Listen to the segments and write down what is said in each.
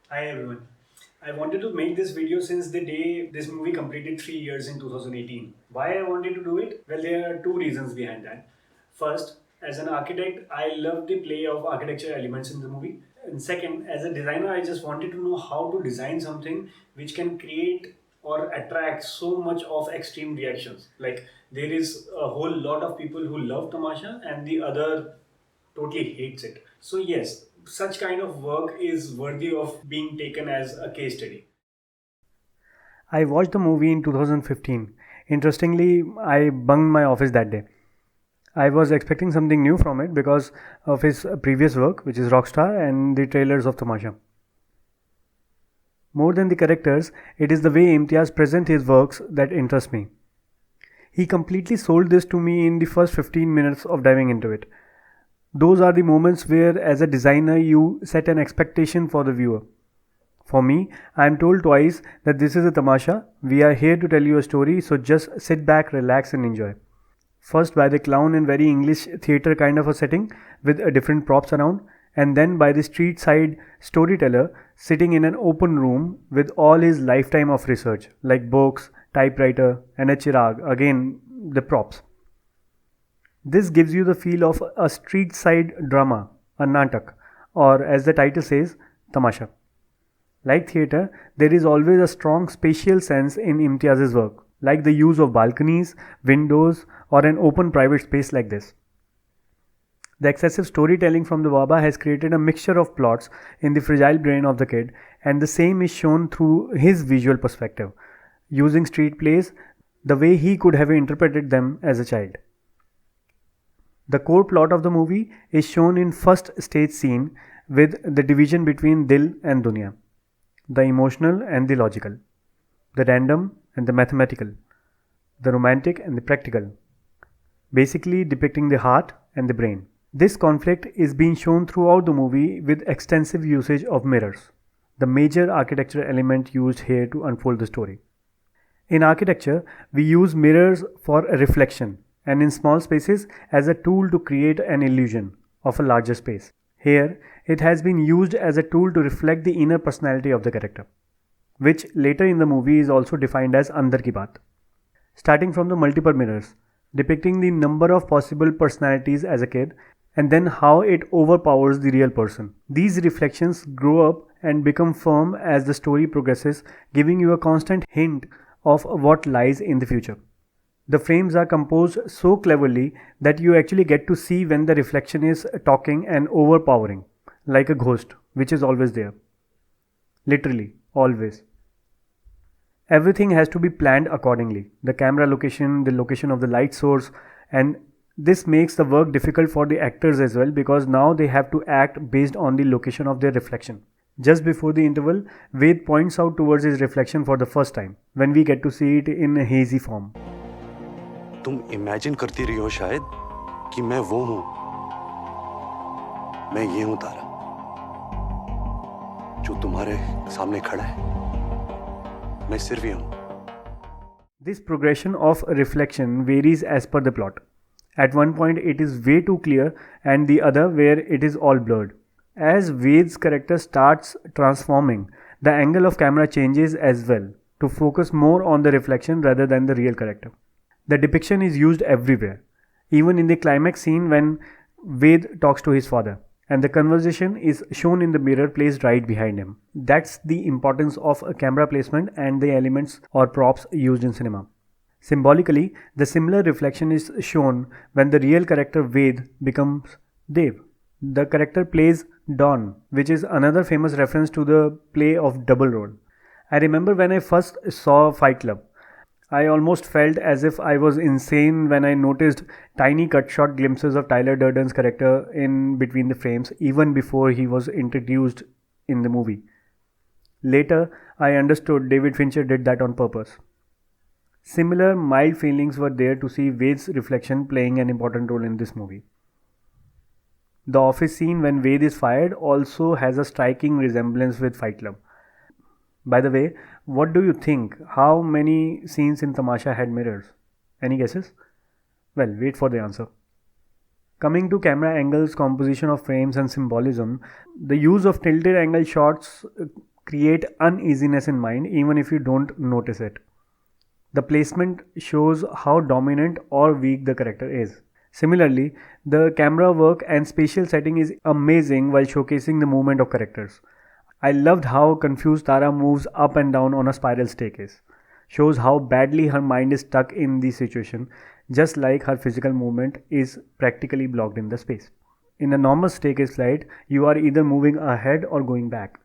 Hi everyone. I wanted to make this video since the day this movie completed 3 years in 2018. Why I wanted to do it? Well, there are two reasons behind that. First, as an architect, I love the play of architecture elements in the movie. And second, as a designer, I just wanted to know how to design something which can create or attract so much of extreme reactions. Like there is a whole lot of people who love Tamasha and the other totally hates it. So yes, such kind of work is worthy of being taken as a case study. I watched the movie in 2015. Interestingly, I bunked my office that day. I was expecting something new from it because of his previous work, which is Rockstar, and the trailers of Tamasha. More than the characters, it is the way Imtiaz presents his works that interest me. He completely sold this to me in the first 15 minutes of diving into it. Those are the moments where, as a designer, you set an expectation for the viewer. For me, I am told twice that this is a tamasha. We are here to tell you a story, so just sit back, relax, and enjoy. First, by the clown in very English theatre kind of a setting with different props around, and then by the street side storyteller sitting in an open room with all his lifetime of research, like books, typewriter, and a chirag, again, the props. This gives you the feel of a street side drama, a natak, or as the title says, tamasha. Like theatre, there is always a strong spatial sense in Imtiaz's work, like the use of balconies, windows, or an open private space like this. The excessive storytelling from the Baba has created a mixture of plots in the fragile brain of the kid, and the same is shown through his visual perspective, using street plays the way he could have interpreted them as a child. The core plot of the movie is shown in first stage scene with the division between Dil and Dunya, the emotional and the logical, the random and the mathematical, the romantic and the practical, basically depicting the heart and the brain. This conflict is being shown throughout the movie with extensive usage of mirrors, the major architectural element used here to unfold the story. In architecture, we use mirrors for reflection and in small spaces as a tool to create an illusion of a larger space. Here, it has been used as a tool to reflect the inner personality of the character, which later in the movie is also defined as Andar Ki Baat. Starting from the multiple mirrors, depicting the number of possible personalities as a kid, and then how it overpowers the real person. These reflections grow up and become firm as the story progresses, giving you a constant hint of what lies in the future. The frames are composed so cleverly that you actually get to see when the reflection is talking and overpowering, like a ghost, which is always there. Literally, always. Everything has to be planned accordingly. The camera location, the location of the light source, and this makes the work difficult for the actors as well because now they have to act based on the location of their reflection. Just before the interval, Ved points out towards his reflection for the first time, when we get to see it in a hazy form. तुम imagine करती रही हो शायद कि मैं वो हूं, मैं ये हूं तारा जो तुम्हारे सामने खड़ा है, मैं सिर्फ ये हूं. This progression of reflection varies as per the plot. At one point, it is way too clear, and the other where it is all blurred. As Ved's character starts transforming, the angle of camera changes as well to focus more on the reflection rather than the real character. The depiction is used everywhere, even in the climax scene when Ved talks to his father, and the conversation is shown in the mirror placed right behind him. That's the importance of a camera placement and the elements or props used in cinema. Symbolically, the similar reflection is shown when the real character Ved becomes Dev. The character plays Don, which is another famous reference to the play of double role. I remember when I first saw Fight Club, I almost felt as if I was insane when I noticed tiny cut shot glimpses of Tyler Durden's character in between the frames even before he was introduced in the movie. Later, I understood David Fincher did that on purpose. Similar mild feelings were there to see Wade's reflection playing an important role in this movie. The office scene when Wade is fired also has a striking resemblance with Fight Club. By the way, what do you think? How many scenes in Tamasha had mirrors? Any guesses? Well, wait for the answer. Coming to camera angles, composition of frames, and symbolism, the use of tilted angle shots create uneasiness in mind even if you don't notice it. The placement shows how dominant or weak the character is. Similarly, the camera work and spatial setting is amazing while showcasing the movement of characters. I loved how confused Tara moves up and down on a spiral staircase. Shows how badly her mind is stuck in the situation, just like her physical movement is practically blocked in the space. In a normal staircase slide, you are either moving ahead or going back.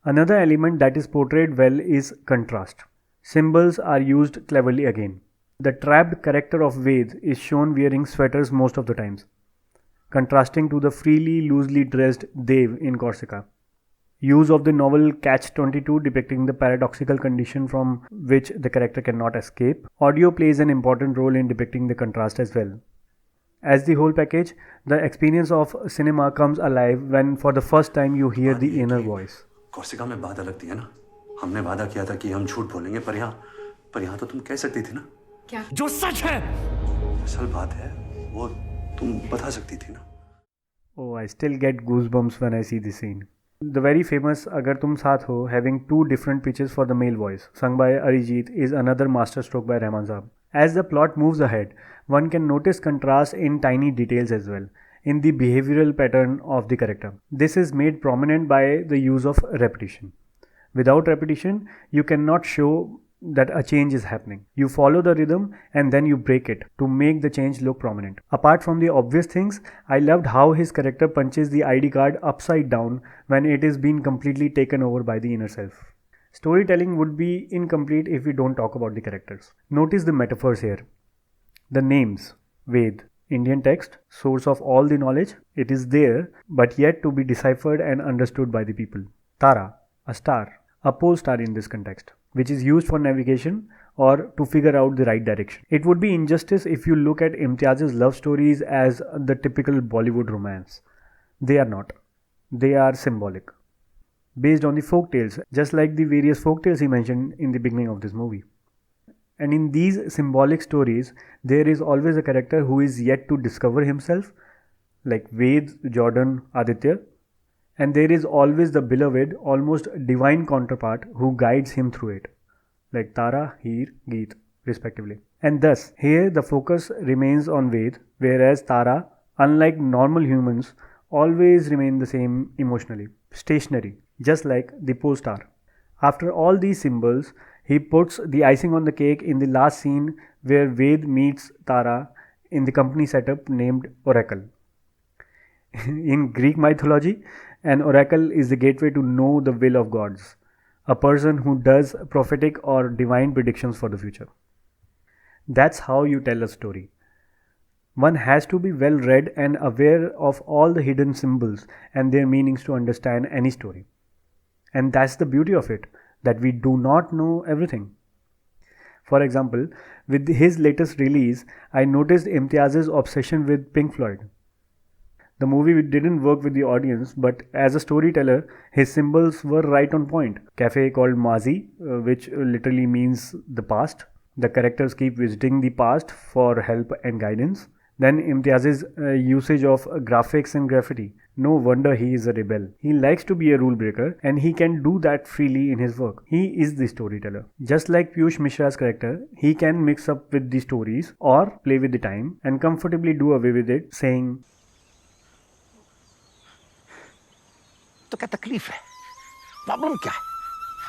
Another element that is portrayed well is contrast. Symbols are used cleverly again. The trapped character of Ved is shown wearing sweaters most of the times, contrasting to the freely, loosely dressed Dev in Corsica. Use of the novel Catch 22 depicting the paradoxical condition from which the character cannot escape. Audio plays an important role in depicting the contrast as well. As the whole package, the experience of cinema comes alive when for the first time you hear the inner voice. Corsica में बात अलग थी है ना। हमने वादा किया था कि हम झूठ बोलेंगे, पर यहाँ तो तुम कह सकती थी ना। क्या? जो सच है। असल बात है वो तुम बता सकती थी ना। Oh, I still get goosebumps when I see this scene. The very famous Agar Tum Saath Ho, having two different pitches for the male voice, sung by Arijit, is another masterstroke by Rahman Saab. As the plot moves ahead, one can notice contrast in tiny details as well, in the behavioral pattern of the character. This is made prominent by the use of repetition. Without repetition, you cannot show that a change is happening. You follow the rhythm and then you break it to make the change look prominent. Apart from the obvious things, I loved how his character punches the ID card upside down when it is being completely taken over by the inner self. Storytelling would be incomplete if we don't talk about the characters. Notice the metaphors here. The names, Ved, Indian text, source of all the knowledge, it is there but yet to be deciphered and understood by the people. Tara, a star, a pole star in this context, which is used for navigation or to figure out the right direction. It would be injustice if you look at Imtiaz's love stories as the typical Bollywood romance. They are not. They are symbolic, based on the folk tales, just like the various folk tales he mentioned in the beginning of this movie. And in these symbolic stories, there is always a character who is yet to discover himself, like Ved, Jordan, Aditya, and there is always the beloved, almost divine counterpart who guides him through it, like Tara, Heer, Geet, respectively. And thus, here the focus remains on Ved, whereas Tara, unlike normal humans, always remain the same emotionally, stationary, just like the pole star. After all these symbols, he puts the icing on the cake in the last scene where Ved meets Tara in the company setup named Oracle. In Greek mythology, an oracle is the gateway to know the will of gods, a person who does prophetic or divine predictions for the future. That's how you tell a story. One has to be well read and aware of all the hidden symbols and their meanings to understand any story. And that's the beauty of it, that we do not know everything. For example, with his latest release, I noticed Imtiaz's obsession with Pink Floyd. The movie didn't work with the audience, but as a storyteller, his symbols were right on point. Cafe called Mazi, which literally means the past. The characters keep visiting the past for help and guidance. Then Imtiaz's usage of graphics and graffiti. No wonder he is a rebel. He likes to be a rule breaker and he can do that freely in his work. He is the storyteller. Just like Piyush Mishra's character, he can mix up with the stories or play with the time and comfortably do away with it, saying, तो क्या तकलीफ है? Problem क्या है?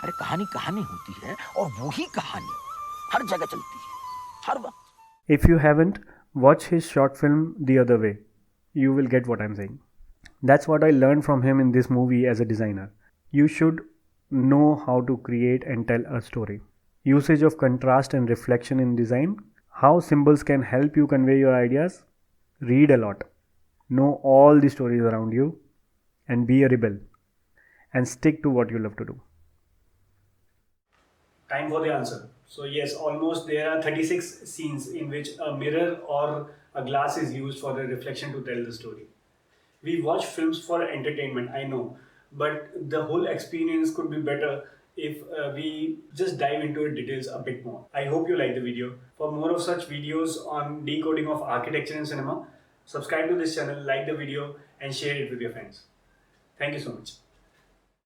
अरे कहानी कहानी होती है और वही कहानी हर जगह चलती है, हर वक्त. If you haven't, watch his short film The Other Way. You will get what I'm saying. That's what I learned from him in this movie as a designer. You should know how to create and tell a story. Usage of contrast and reflection in design. How symbols can help you convey your ideas. Read a lot. Know all the stories around you. And be a rebel. And stick to what you love to do. Time for the answer. So yes, almost there are 36 scenes in which a mirror or a glass is used for the reflection to tell the story. We watch films for entertainment, I know, but the whole experience could be better if we just dive into the details a bit more. I hope you like the video. For more of such videos on decoding of architecture in cinema, subscribe to this channel, like the video and share it with your friends. Thank you so much.